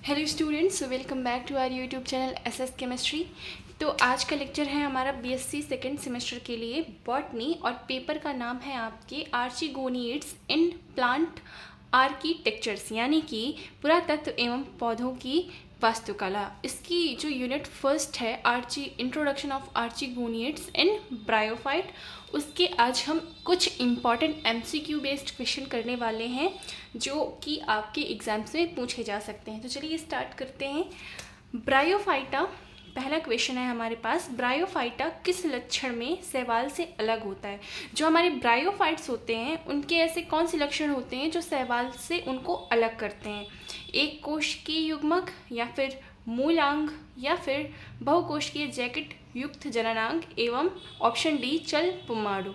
Hello students, welcome back to our YouTube channel SS chemistry. तो आज का lecture है हमारा बीएससी सेकेंड सेमेस्टर के लिए बॉटनी, और पेपर का नाम है आपके आर्चिगोनिड्स इन प्लांट आर्किटेक्चर्स, यानी कि पुरातत्व एवं पौधों की वास्तुकला। इसकी जो यूनिट फर्स्ट है इंट्रोडक्शन ऑफ आर्चिगोनिड्स इन ब्रायोफाइट, उसके आज हम कुछ इम्पॉर्टेंट एमसीक्यू बेस्ड क्वेश्चन करने वाले हैं जो कि आपके एग्जाम्स में पूछे जा सकते हैं। तो चलिए स्टार्ट करते हैं। ब्रायोफाइटा, पहला क्वेश्चन है हमारे पास, ब्रायोफाइटा किस लक्षण में शैवाल से अलग होता है? जो हमारे ब्रायोफाइट्स होते हैं उनके ऐसे कौन से लक्षण होते हैं जो शैवाल से उनको अलग करते हैं? एक कोशिकीय युग्मक, या फिर मूलांग, या फिर बहुकोशिकीय जैकेट युक्त जननांग, एवं ऑप्शन डी चल पुमाडु।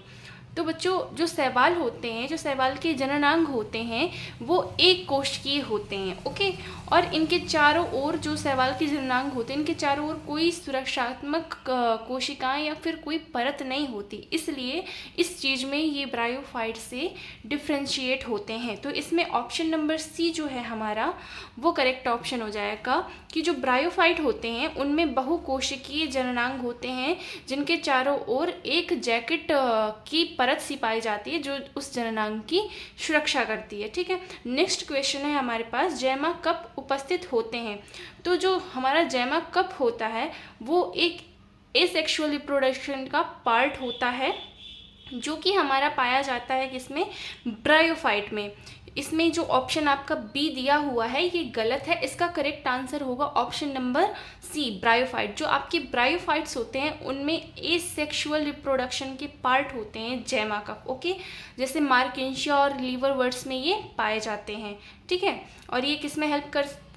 तो बच्चों, जो शैवाल होते हैं, जो शैवाल के जननांग होते हैं वो एक कोशिकीय होते हैं, ओके। और इनके चारों ओर, जो शैवाल के जननांग होते हैं, इनके चारों ओर कोई सुरक्षात्मक कोशिकाएं या फिर कोई परत नहीं होती, इसलिए इस चीज़ में ये ब्रायोफाइट से डिफ्रेंशिएट होते हैं। तो इसमें ऑप्शन नंबर सी जो है हमारा, वो करेक्ट ऑप्शन हो जाएगा कि जो ब्रायोफाइट होते हैं उनमें बहुकोशिकीय जननांग होते हैं जिनके चारों ओर एक जैकेट की परत सी पाई जाती है जो उस जननांग की सुरक्षा करती है, ठीक है। नेक्स्ट क्वेश्चन है हमारे पास, जैमा कप उपस्थित होते हैं। तो जो हमारा जैमा कप होता है वो एक एसेक्सुअल रिप्रोडक्शन का पार्ट होता है जो कि हमारा पाया जाता है किसमें? ब्रायोफाइट में। इसमें जो ऑप्शन आपका बी दिया हुआ है ये गलत है, इसका करेक्ट आंसर होगा ऑप्शन नंबर सी, ब्रायोफाइट। जो आपके ब्रायोफाइट्स होते हैं उनमें एसेक्सुअल रिप्रोडक्शन के पार्ट होते हैं जैमा कप, ओके। जैसे मार्केंशिया और लीवरवर्ट्स में ये पाए जाते हैं, ठीक है। और ये किस में हेल्प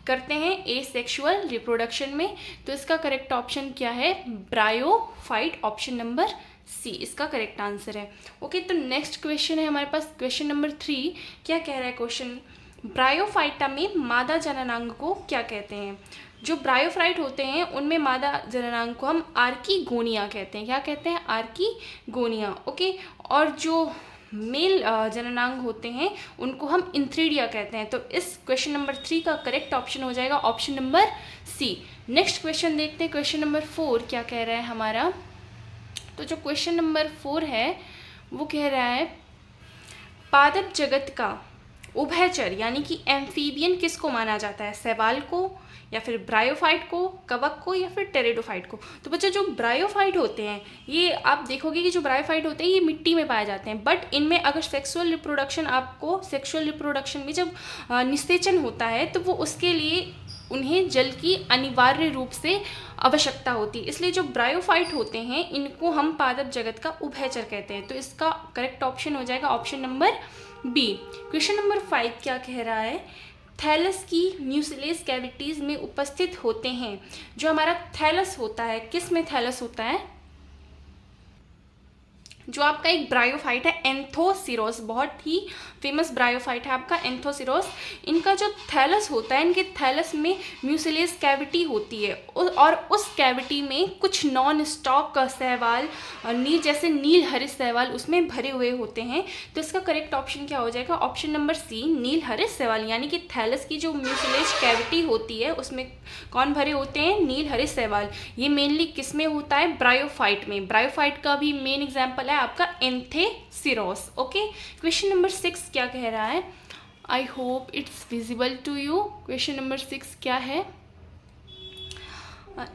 करते हैं? एसेक्सुअल रिप्रोडक्शन में। तो इसका करेक्ट ऑप्शन क्या है? ब्रायोफाइट, ऑप्शन नंबर सी इसका करेक्ट आंसर है, ओके। तो नेक्स्ट क्वेश्चन है हमारे पास, क्वेश्चन नंबर 3। क्या कह रहा है क्वेश्चन? ब्रायोफाइटा में मादा जननांग को क्या कहते हैं? जो ब्रायोफाइट होते हैं उनमें मादा जननांग को हम आर्किगोनिया कहते हैं। क्या कहते हैं? Archegonia, okay. और जो मेल जननांग होते हैं उनको हम इंथ्रीडिया कहते हैं। तो इस क्वेश्चन नंबर 3 का करेक्ट ऑप्शन हो जाएगा option number C. Next question देखते हैं, क्वेश्चन नंबर 4 क्या कह रहा है हमारा। तो जो क्वेश्चन नंबर 4 है वो कह रहा है, पादप जगत का उभयचर यानी कि एम्फीबियन किसको माना जाता है? शैवाल को, या फिर ब्रायोफाइट को, कवक को, या फिर टेरिडोफाइट को? तो बच्चों, जो ब्रायोफाइट होते हैं ये आप देखोगे कि जो ब्रायोफाइट होते हैं ये मिट्टी में पाए जाते हैं, बट इनमें अगर सेक्सुअल रिप्रोडक्शन में जब निषेचन होता है तो वो उसके लिए उन्हें जल की अनिवार्य रूप से आवश्यकता होती है, इसलिए जो ब्रायोफाइट होते हैं इनको हम पादप जगत का उभयचर कहते हैं। तो इसका करेक्ट ऑप्शन हो जाएगा option number B. Question number 5 क्या कह रहा है? थैलस की म्यूसिलेज कैविटीज़ में उपस्थित होते हैं। जो हमारा थैलस होता है, किस में थैलस होता है? जो आपका एक ब्रायोफाइट है एंथोसिरोस, बहुत ही फेमस ब्रायोफाइट है आपका एंथोसिरोस। इनका जो थैलस होता है, इनके थैलस में म्यूसिलेज कैविटी होती है, और उस कैविटी में कुछ नॉन स्टॉक शैवाल, जैसे नील हरित शैवाल उसमें भरे हुए होते हैं। तो इसका करेक्ट ऑप्शन क्या हो जाएगा? ऑप्शन नंबर सी, नील हरित शैवाल। यानी कि थैलस की जो म्यूसिलेज कैविटी होती है उसमें कौन भरे होते हैं? नील हरित शैवाल। ये मेनली किस में होता है? ब्रायोफाइट में। ब्रायोफाइट का भी मेन एग्जाम्पल है आपका एंथोसिरोस, ओके। क्वेश्चन नंबर 6 क्या कह रहा है? I hope it's visible to you. Question number 6 क्या है?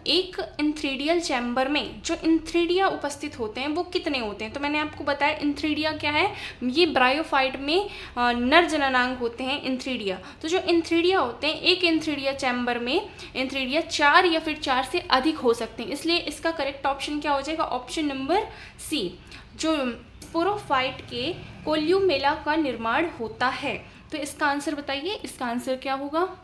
एक इंथ्रीडियल चैम्बर में जो इंथ्रीडिया उपस्थित होते हैं वो कितने होते हैं? तो मैंने आपको बताया इंथ्रीडिया क्या है, ये ब्रायोफाइट में नर जननांग होते हैं इंथ्रीडिया। तो जो इंथ्रीडिया होते हैं, एक इंथ्रीडिया चैम्बर में इंथ्रीडिया 4 या फिर 4 से अधिक हो सकते हैं, इसलिए इसका करेक्ट ऑप्शन क्या हो जाएगा? Option number C. जो स्पोरोफाइट के कोल्यूमेला का निर्माण होता है। तो इसका आंसर बताइए, इसका आंसर क्या होगा?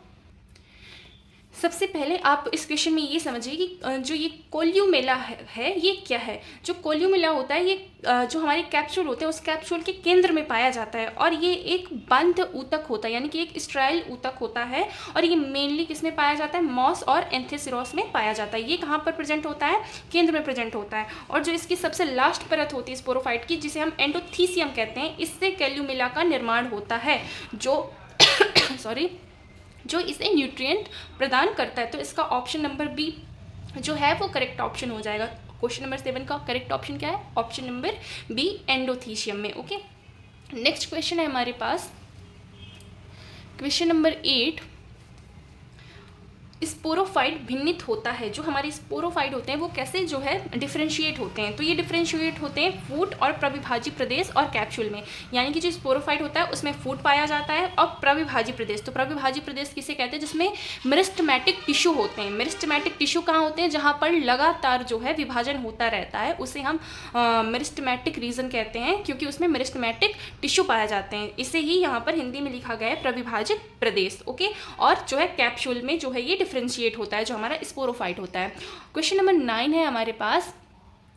सबसे पहले आप इस क्वेश्चन में ये समझिए कि जो ये कोल्यूमेला है ये क्या है। जो कोल्यूमेला होता है ये जो हमारे कैप्सूल होते हैं उस कैप्सूल के केंद्र में पाया जाता है, और ये एक बंध ऊतक होता है, यानी कि एक स्टेराइल ऊतक होता है। और ये मेनली किस में पाया जाता है? मॉस और एंथोसिरोस में पाया जाता है। ये कहाँ पर प्रेजेंट होता है? केंद्र में प्रेजेंट होता है। और जो इसकी सबसे लास्ट परत होती है स्पोरोफाइट की, जिसे हम एंडोथीसियम कहते हैं, इससे कोल्यूमेला का निर्माण होता है। जो जो इसे न्यूट्रिएंट प्रदान करता है। तो इसका ऑप्शन नंबर बी जो है वो करेक्ट ऑप्शन हो जाएगा। क्वेश्चन नंबर 7 का करेक्ट ऑप्शन क्या है? ऑप्शन नंबर बी, एंडोथीशियम में। ओके, नेक्स्ट क्वेश्चन है हमारे पास क्वेश्चन नंबर 8। स्पोरोफाइट भिन्नित होता है। जो हमारे स्पोरोफाइट होते हैं वो कैसे जो है डिफरेंशिएट होते हैं? तो ये डिफरेंशिएट होते हैं फूट और प्रविभाज्य प्रदेश और कैप्सूल में। यानी कि जो स्पोरोफाइट होता है उसमें फूट पाया जाता है और प्रविभाज्य प्रदेश। तो प्रविभाज्य प्रदेश किसे कहते हैं? जिसमें मेरिस्टेमेटिक टिश्यू होते हैं। मेरिस्टेमेटिक टिश्यू कहाँ होते हैं? जहाँ पर लगातार जो है विभाजन होता रहता है, उसे हम मेरिस्टेमेटिक रीजन कहते हैं, क्योंकि उसमें मेरिस्टेमेटिक टिश्यू पाए जाते हैं। इसे ही यहाँ पर हिंदी में लिखा गया है प्रविभाज्य प्रदेश। ओके, और जो है कैप्सूल में जो है ये डिफरेंशिएट होता है, जो हमारा स्पोरोफाइट होता है। क्वेश्चन नंबर 9 है हमारे पास,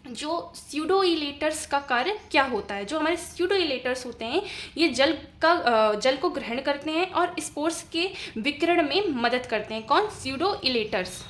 जो स्यूडोइलेटर्स का कार्य क्या होता है? जो हमारे स्यूडोइलेटर्स होते हैं ये जल को ग्रहण करते हैं और स्पोर्स के विकिरण में मदद करते हैं। कौन? स्यूडोइलेटर्स।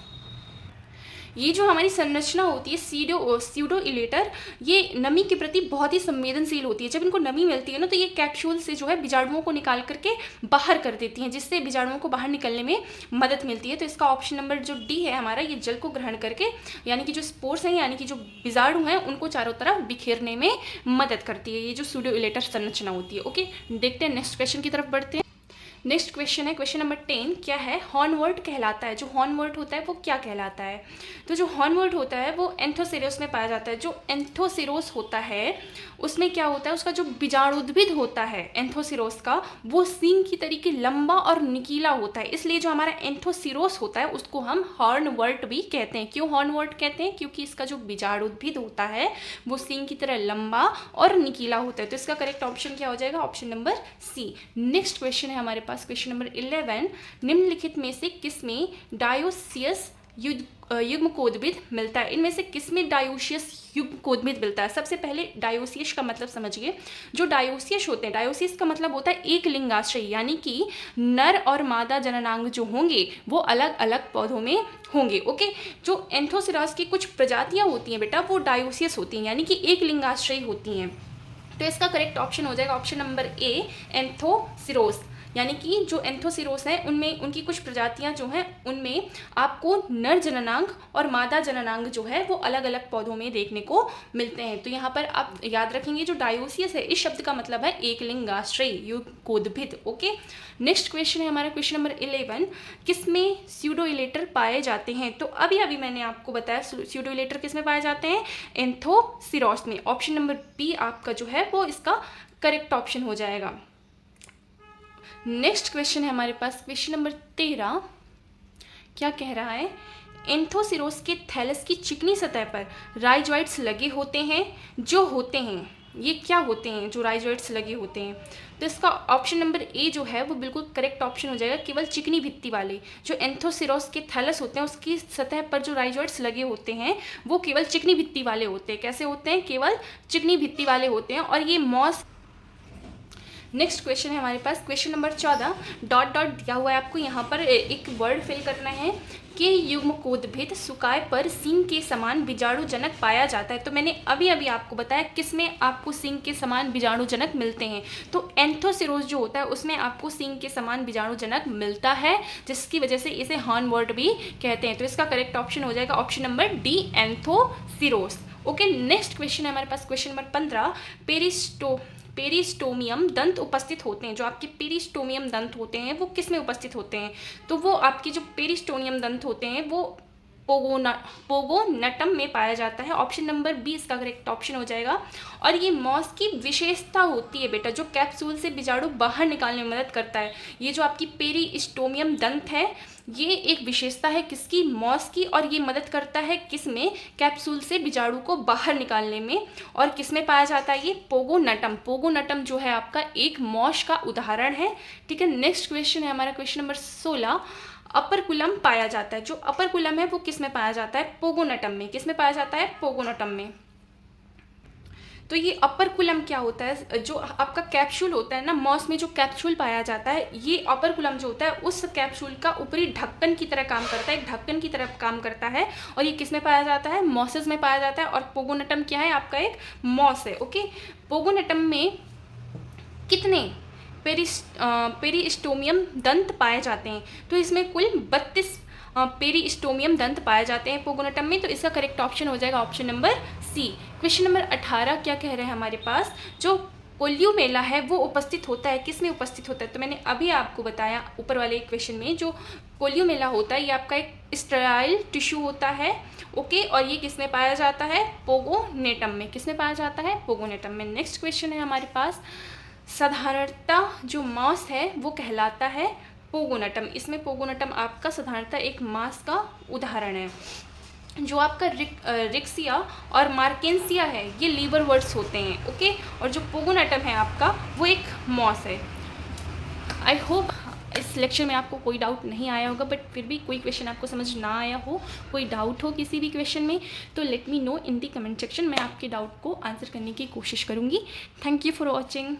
ये जो हमारी संरचना होती है स्यूडोइलेटर, ये नमी के प्रति बहुत ही संवेदनशील होती है। जब इनको नमी मिलती है ना, तो ये कैप्सूल से जो है बीजाणुओं को निकाल करके बाहर कर देती हैं, जिससे बीजाणुओं को बाहर निकलने में मदद मिलती है। तो इसका ऑप्शन नंबर जो डी है हमारा, ये जल को ग्रहण करके यानी कि जो स्पोर्स हैं यानी कि जो बीजाणु हैं उनको चारों तरफ बिखेरने में मदद करती है। ये जो स्यूडोइलेटर संरचना होती है। ओके, देखते हैं नेक्स्ट क्वेश्चन की तरफ बढ़ते हैं। नेक्स्ट क्वेश्चन है क्वेश्चन नंबर 10। क्या है? हॉर्नवर्ट कहलाता है। जो हॉर्नवर्ट होता है वो क्या कहलाता है? तो जो हॉर्नवर्ट होता है वो एंथोसेरोस में पाया जाता है। जो एंथोसेरोस होता है उसमें क्या होता है? उसका जो बीजाणुद्भिद होता है एंथोसेरोस का, वो सींग की तरीके लंबा और निकीला होता है। इसलिए जो हमारा एंथोसेरोस होता है उसको हम हॉर्नवर्ट भी कहते हैं। क्यों हॉर्नवर्ट कहते हैं? क्योंकि इसका जो बीजाणुद्भिद होता है वो सींग की तरह लंबा और निकीला होता है। तो इसका करेक्ट ऑप्शन क्या हो जाएगा? Option number C. Next question है हमारे पास क्वेश्चन नंबर 11। निम्नलिखित में से किसमें डायोसियस युग्मकोद्भिद मिलता है? इनमें से किसमें डायोसियस युग्मकोद्भिद मिलता है? सबसे पहले डायोसियस का मतलब समझिए। जो डायोसियस होते हैं, डायोसियस का मतलब होता है एक लिंगाश्रयी, यानी कि नर और मादा जननांग जो होंगे वो अलग अलग पौधों में होंगे। ओके, जो एंथोसेरास की कुछ प्रजातियां होती हैं बेटा वो डायोसियस होती हैं, यानी कि एक लिंगाश्रयी होती हैं। तो इसका करेक्ट ऑप्शन हो जाएगा ऑप्शन नंबर ए, एंथोसिरोस। यानी कि जो एंथोसिरोस हैं उनमें उनकी कुछ प्रजातियां जो हैं उनमें आपको नर जननांग और मादा जननांग जो है वो अलग अलग पौधों में देखने को मिलते हैं। तो यहाँ पर आप याद रखेंगे जो डायोसियस है इस शब्द का मतलब है एकलिंगाश्रयी युग्मकोद्भिद। ओके, नेक्स्ट क्वेश्चन है हमारा क्वेश्चन नंबर 11। किसमें स्यूडोइलेटर पाए जाते हैं? तो अभी मैंने आपको बताया स्यूडोइलेटर किस में पाए जाते हैं? एंथोसिरोस में। ऑप्शन नंबर बी आपका जो है वो इसका करेक्ट ऑप्शन हो जाएगा। नेक्स्ट क्वेश्चन है हमारे पास क्वेश्चन नंबर 13। क्या कह रहा है? एंथोसिरोस के थैलस की चिकनी सतह पर राइजोइड्स लगे होते हैं। जो होते हैं ये क्या होते हैं जो राइजोइड्स लगे होते हैं? तो इसका ऑप्शन नंबर ए जो है वो बिल्कुल करेक्ट ऑप्शन हो जाएगा। केवल चिकनी भित्ति वाले जो एंथोसिरोस के थैलस होते हैं उसकी सतह पर जो राइजोइड्स लगे होते हैं वो केवल चिकनी भित्ति वाले होते हैं। कैसे होते हैं? केवल चिकनी भित्ति वाले होते हैं। और ये मॉस। नेक्स्ट क्वेश्चन है हमारे पास क्वेश्चन नंबर 14। डॉट डॉट दिया हुआ है आपको, यहाँ पर एक वर्ड फिल करना है कि युग्मकोद्भिद सुकाय पर सींग के समान बीजाणुजनक पाया जाता है। तो मैंने अभी आपको बताया किसमें आपको सींग के समान बीजाणुजनक मिलते हैं। तो एंथोसिरोस जो होता है उसमें आपको सींग के समान बीजाणुजनक मिलता है, जिसकी वजह से इसे हॉर्नवर्ट भी कहते हैं। तो इसका करेक्ट ऑप्शन हो जाएगा option number D, Anthoceros. Okay, next question है हमारे पास क्वेश्चन नंबर 15। पेरिस्टोमियम दंत उपस्थित होते हैं। जो आपके पेरिस्टोमियम दंत होते हैं वो किस में उपस्थित होते हैं? तो वो आपके जो पेरिस्टोमियम दंत होते हैं वो पोगोनटम में पाया जाता है। ऑप्शन नंबर बी इसका करेक्ट ऑप्शन हो जाएगा। और ये मॉस की विशेषता होती है बेटा, जो कैप्सूल से बीजाणु बाहर निकालने में मदद करता है। ये जो आपकी पेरिस्टोमियम दंत है ये एक विशेषता है किसकी? मॉस की। और ये मदद करता है किस में? कैप्सूल से बीजाणु को बाहर निकालने में। और किस में पाया जाता है? ये पोगोनटम। पोगोनटम जो है आपका एक मॉस का उदाहरण है। ठीक है, नेक्स्ट क्वेश्चन है हमारा क्वेश्चन नंबर 16। अपरकुलम पाया जाता है। जो अपरकुलम है वो किस में पाया जाता है? पोगोनटम में। किस में पाया जाता है? पोगोनटम में। तो ये अपरकुलम क्या होता है? जो आपका कैप्सूल होता है ना, मॉस में जो कैप्सूल पाया जाता है, ये अपरकुलम जो होता है उस कैप्सूल का ऊपरी ढक्कन की तरह काम करता है, एक ढक्कन की तरह काम करता है। और ये किस में पाया जाता है? मॉसेस में पाया जाता है। और पोगोनटम क्या है? आपका एक मॉस है। ओके, पोगोनटम में कितने पेरिस्टोमियम दंत पाए जाते हैं। तो इसमें कुल 32 पेरिस्टोमियम दंत पाए जाते हैं पोगोनेटम में। तो इसका करेक्ट ऑप्शन हो जाएगा option number C. Question number 18 क्या कह रहे हैं हमारे पास, जो कोल्यूमेला है वो उपस्थित होता है, किस में उपस्थित होता है? तो मैंने अभी आपको बताया ऊपर वाले क्वेश्चन में, जो कोल्यूमेला होता है ये आपका एक स्टेराइल टिश्यू होता है, ओके। और ये किस में पाया जाता है? पोगोनेटम में। किस में पाया जाता है? पोगोनेटम में। नेक्स्ट क्वेश्चन है हमारे पास, साधारणतः जो मांस है वो कहलाता है पोगोनेटम। इसमें पोगोनेटम आपका साधारणतः एक मांस का उदाहरण है। जो आपका रिक्सिया और मार्केंसिया है ये लीवर वर्ड्स होते हैं, ओके। और जो पोगोनेटम है आपका वो एक मॉस है। आई होप इस लेक्चर में आपको कोई डाउट नहीं आया होगा, बट फिर भी कोई क्वेश्चन आपको समझ ना आया हो, कोई डाउट हो किसी भी क्वेश्चन में, तो लेट मी नो इन दी कमेंट सेक्शन। मैं आपके डाउट को आंसर करने की कोशिश करूँगी। Thank you for watching.